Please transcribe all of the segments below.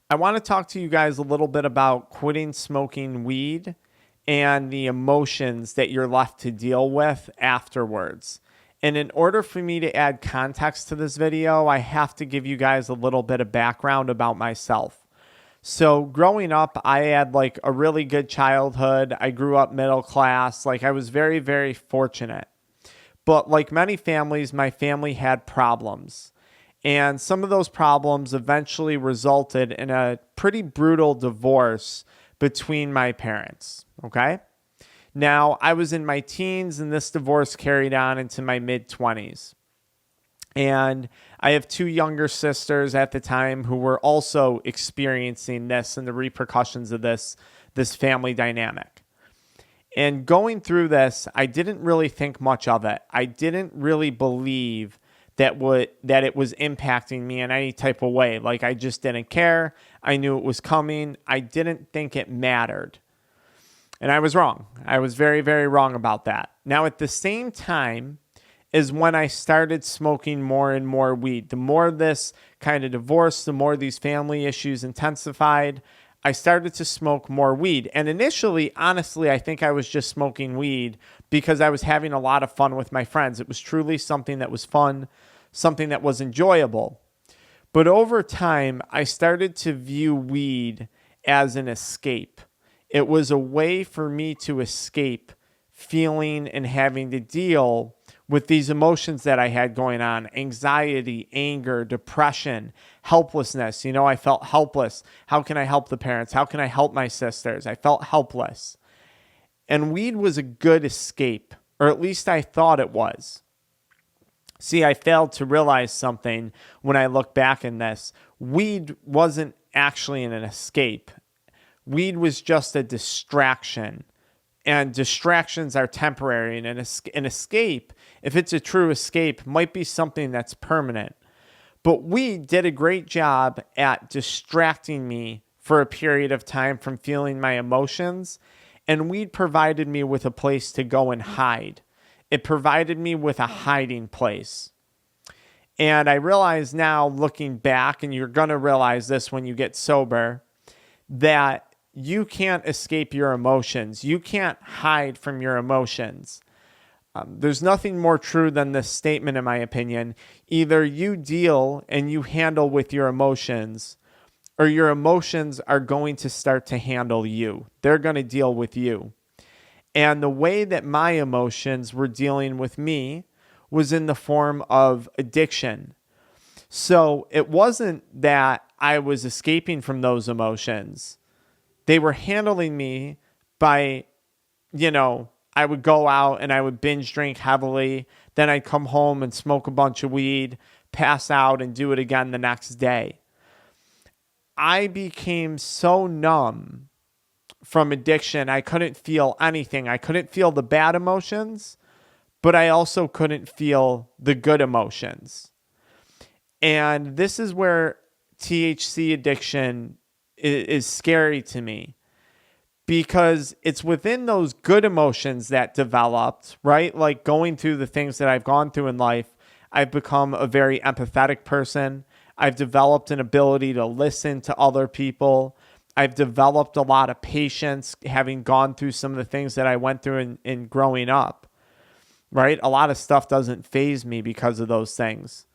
I want to talk to you guys a little bit about quitting smoking weed and the emotions that you're left to deal with afterwards. And in order for me to add context to this video, I have to give you guys a little bit of background about myself. So growing up, I had like a really good childhood. I grew up middle class. Like I was very, very fortunate. But like many families, my family had problems. And some of those problems eventually resulted in a pretty brutal divorce between my parents. Okay. Now, I was in my teens and this divorce carried on into my mid 20s. And I have two younger sisters at the time who were also experiencing this and the repercussions of this family dynamic. And going through this, I didn't really think much of it. I didn't really believe that it was impacting me in any type of way. Like I just didn't care. I knew it was coming. I didn't think it mattered. And I was wrong. I was very, very wrong about that. Now, at the same time is when I started smoking more and more weed. The more this kind of divorce, the more these family issues intensified, I started to smoke more weed. And initially, honestly, I think I was just smoking weed because I was having a lot of fun with my friends. It was truly something that was fun, something that was enjoyable. But over time, I started to view weed as an escape. It was a way for me to escape feeling and having to deal with these emotions that I had going on: anxiety, anger, depression, helplessness. You know, I felt helpless. How can I help the parents? How can I help my sisters? I felt helpless. And weed was a good escape, or at least I thought it was. See, I failed to realize something when I look back in this. Weed wasn't actually an escape. Weed was just a distraction. And distractions are temporary. And an escape, if it's a true escape, might be something that's permanent. But weed did a great job at distracting me for a period of time from feeling my emotions. And weed provided me with a place to go and hide. It provided me with a hiding place. And I realize now, looking back, and you're going to realize this when you get sober, that you can't escape your emotions. You can't hide from your emotions. There's nothing more true than this statement, in my opinion. Either you deal and you handle with your emotions, or your emotions are going to start to handle you. They're going to deal with you. And the way that my emotions were dealing with me was in the form of addiction. So it wasn't that I was escaping from those emotions. They were handling me by, I would go out and I would binge drink heavily. Then I'd come home and smoke a bunch of weed, pass out, and do it again the next day. I became so numb from addiction, I couldn't feel anything. I couldn't feel the bad emotions, but I also couldn't feel the good emotions. And this is where THC addiction is scary to me, because it's within those good emotions that developed, right? Like going through the things that I've gone through in life, I've become a very empathetic person. I've developed an ability to listen to other people. I've developed a lot of patience, having gone through some of the things that I went through in growing up, right? A lot of stuff doesn't faze me because of those things.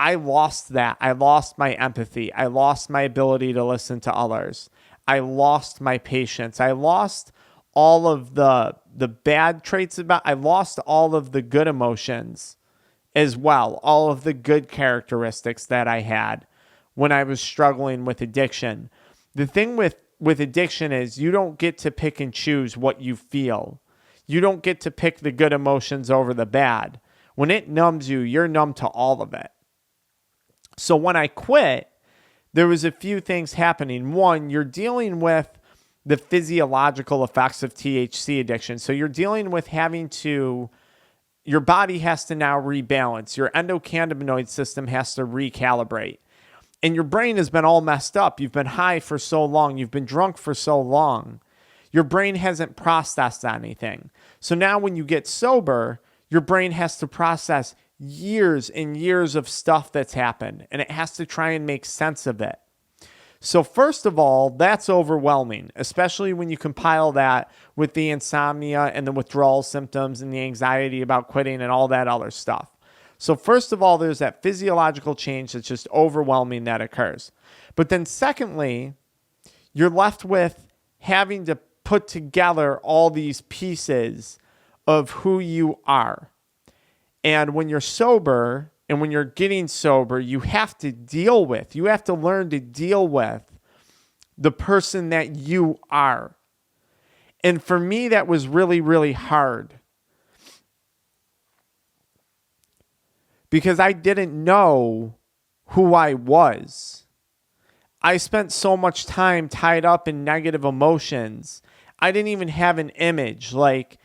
I lost that. I lost my empathy. I lost my ability to listen to others. I lost my patience. I lost all of the bad traits I lost all of the good emotions as well. All of the good characteristics that I had when I was struggling with addiction. The thing with addiction is you don't get to pick and choose what you feel. You don't get to pick the good emotions over the bad. When it numbs you, you're numb to all of it. So when I quit, there was a few things happening. One, you're dealing with the physiological effects of THC addiction. So you're dealing with your body has to now rebalance. Your endocannabinoid system has to recalibrate. And your brain has been all messed up. You've been high for so long. You've been drunk for so long. Your brain hasn't processed anything. So now when you get sober, your brain has to process years and years of stuff that's happened, and it has to try and make sense of it. So first of all, that's overwhelming, especially when you compile that with the insomnia and the withdrawal symptoms and the anxiety about quitting and all that other stuff. So first of all, there's that physiological change that's just overwhelming that occurs. But then secondly, you're left with having to put together all these pieces of who you are. And when you're sober and when you're getting sober, you have to learn to deal with the person that you are. And for me, that was really, really hard because I didn't know who I was. I spent so much time tied up in negative emotions. I didn't even have an image. Like,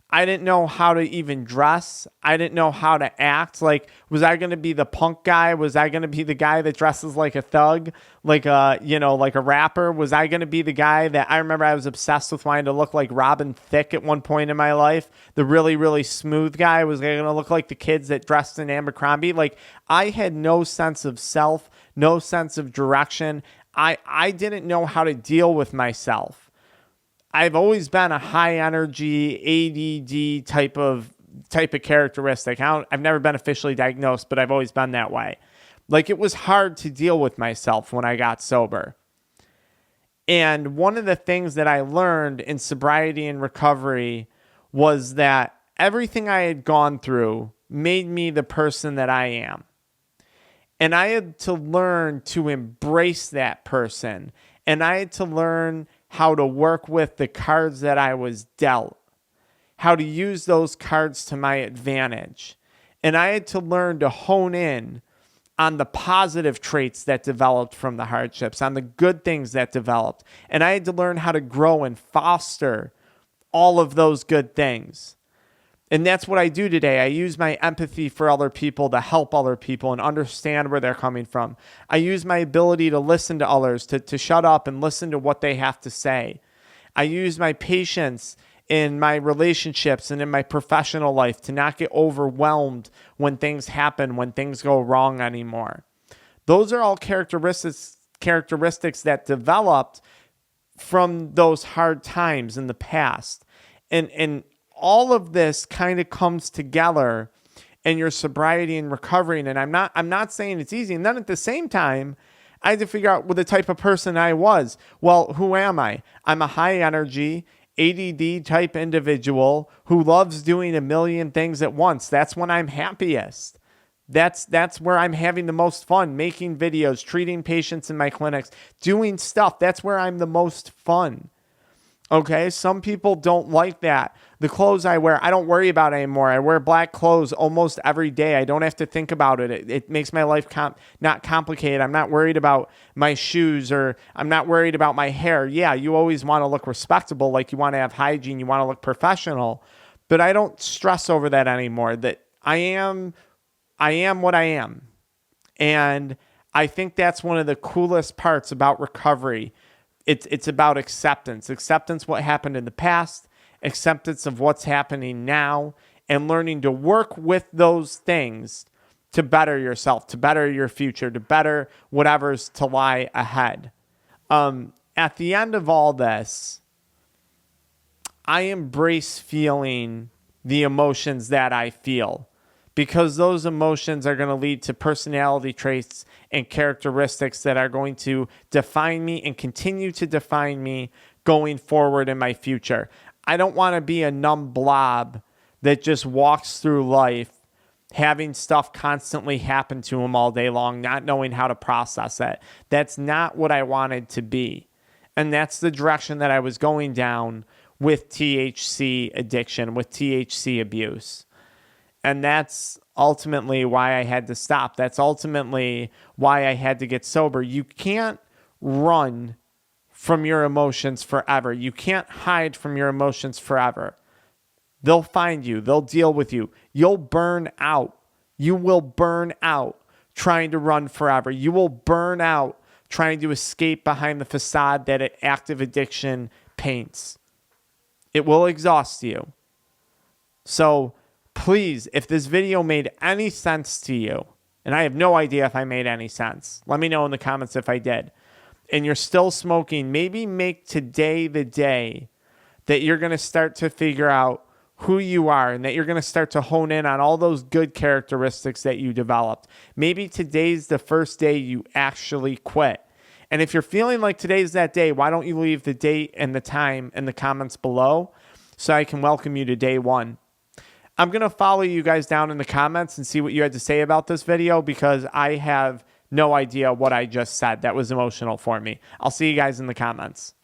I didn't know how to even dress. I didn't know how to act. Like, was I going to be the punk guy? Was I going to be the guy that dresses like a thug? Like a rapper? Was I going to be the guy that I remember I was obsessed with wanting to look like Robin Thicke at one point in my life? The really, really smooth guy. Was I going to look like the kids that dressed in Abercrombie? Like, I had no sense of self, no sense of direction. I didn't know how to deal with myself. I've always been a high energy ADD type of characteristic. I've never been officially diagnosed, but I've always been that way. Like, it was hard to deal with myself when I got sober. And one of the things that I learned in sobriety and recovery was that everything I had gone through made me the person that I am. And I had to learn to embrace that person. And I had to learn how to work with the cards that I was dealt, how to use those cards to my advantage. And I had to learn to hone in on the positive traits that developed from the hardships, on the good things that developed. And I had to learn how to grow and foster all of those good things. And that's what I do today. I use my empathy for other people to help other people and understand where they're coming from. I use my ability to listen to others, to shut up and listen to what they have to say. I use my patience in my relationships and in my professional life to not get overwhelmed when things happen, when things go wrong anymore. Those are all characteristics that developed from those hard times in the past. And all of this kind of comes together in your sobriety and recovery. And I'm not saying it's easy. And then at the same time, I had to figure out what the type of person I was. Well, who am I? I'm a high energy, ADD type individual who loves doing a million things at once. That's when I'm happiest. That's where I'm having the most fun, making videos, treating patients in my clinics, doing stuff. That's where I'm the most fun. Okay, some people don't like that. The clothes I wear, I don't worry about anymore. I wear black clothes almost every day. I don't have to think about it. It makes my life not complicated. I'm not worried about my shoes, or I'm not worried about my hair. Yeah, you always want to look respectable, like you want to have hygiene, you want to look professional. But I don't stress over that anymore. That I am what I am. And I think that's one of the coolest parts about recovery. It's about acceptance. Acceptance what happened in the past, acceptance of what's happening now, and learning to work with those things to better yourself, to better your future, to better whatever's to lie ahead. At the end of all this, I embrace feeling the emotions that I feel, because those emotions are going to lead to personality traits and characteristics that are going to define me and continue to define me going forward in my future. I don't want to be a numb blob that just walks through life having stuff constantly happen to him all day long, not knowing how to process it. That's not what I wanted to be. And that's the direction that I was going down with THC addiction, with THC abuse. And that's ultimately why I had to stop. That's ultimately why I had to get sober. You can't run from your emotions forever. You can't hide from your emotions forever. They'll find you. They'll deal with you. You'll burn out. You will burn out trying to run forever. You will burn out trying to escape behind the facade that an active addiction paints. It will exhaust you. So please, if this video made any sense to you, and I have no idea if I made any sense, let me know in the comments if I did. and you're still smoking, maybe make today the day that you're going to start to figure out who you are and that you're going to start to hone in on all those good characteristics that you developed. Maybe today's the first day you actually quit. And if you're feeling like today's that day, why don't you leave the date and the time in the comments below so I can welcome you to day one. I'm going to follow you guys down in the comments and see what you had to say about this video because I have no idea what I just said. That was emotional for me. I'll see you guys in the comments.